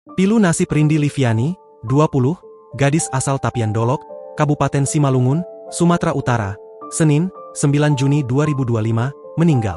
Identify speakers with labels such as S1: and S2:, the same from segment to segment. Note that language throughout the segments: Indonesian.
S1: Pilu nasib Rindi Liviani, 20, gadis asal Tapian Dolok, Kabupaten Simalungun, Sumatera Utara, Senin, 9 Juni 2025, meninggal.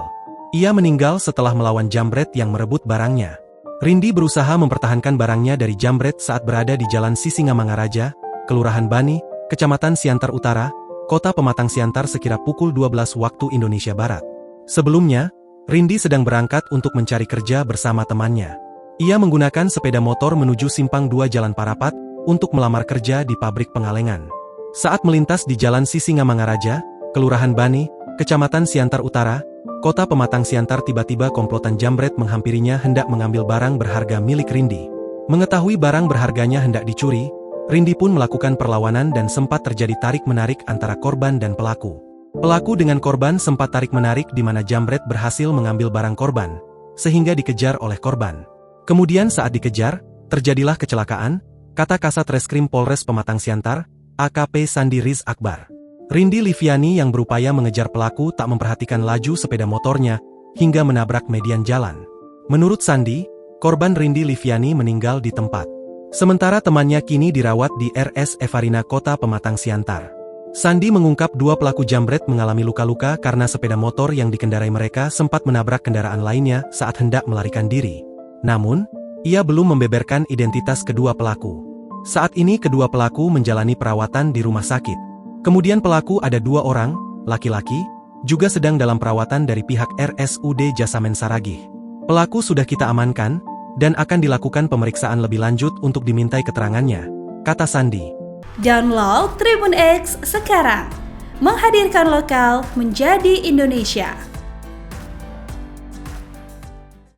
S1: Ia meninggal setelah melawan jambret yang merebut barangnya. Rindi berusaha mempertahankan barangnya dari jambret saat berada di Jalan Sisingamangaraja, Kelurahan Bani, Kecamatan Siantar Utara, Kota Pematang Siantar sekira pukul 12 waktu Indonesia Barat. Sebelumnya, Rindi sedang berangkat untuk mencari kerja bersama temannya. Ia menggunakan sepeda motor menuju Simpang 2 Jalan Parapat untuk melamar kerja di pabrik pengalengan. Saat melintas di Jalan Sisingamangaraja, Kelurahan Bani, Kecamatan Siantar Utara, Kota Pematang Siantar, tiba-tiba komplotan jambret menghampirinya hendak mengambil barang berharga milik Rindi. Mengetahui barang berharganya hendak dicuri, Rindi pun melakukan perlawanan dan sempat terjadi tarik-menarik antara korban dan pelaku. Pelaku dengan korban sempat tarik-menarik di mana jambret berhasil mengambil barang korban, sehingga dikejar oleh korban. Kemudian saat dikejar, terjadilah kecelakaan, kata Kasat Reskrim Polres Pematang Siantar, AKP Sandi Riz Akbar. Rindi Liviani yang berupaya mengejar pelaku tak memperhatikan laju sepeda motornya, hingga menabrak median jalan. Menurut Sandi, korban Rindi Liviani meninggal di tempat. Sementara temannya kini dirawat di RS Evarina Kota Pematang Siantar. Sandi mengungkap dua pelaku jambret mengalami luka-luka karena sepeda motor yang dikendarai mereka sempat menabrak kendaraan lainnya saat hendak melarikan diri. Namun, ia belum membeberkan identitas kedua pelaku. Saat ini kedua pelaku menjalani perawatan di rumah sakit. Kemudian pelaku ada 2 orang, laki-laki, juga sedang dalam perawatan dari pihak RSUD Jasamen Saragih. Pelaku sudah kita amankan, dan akan dilakukan pemeriksaan lebih lanjut untuk dimintai keterangannya, kata Sandi.
S2: Download Tribun X sekarang, menghadirkan lokal menjadi Indonesia.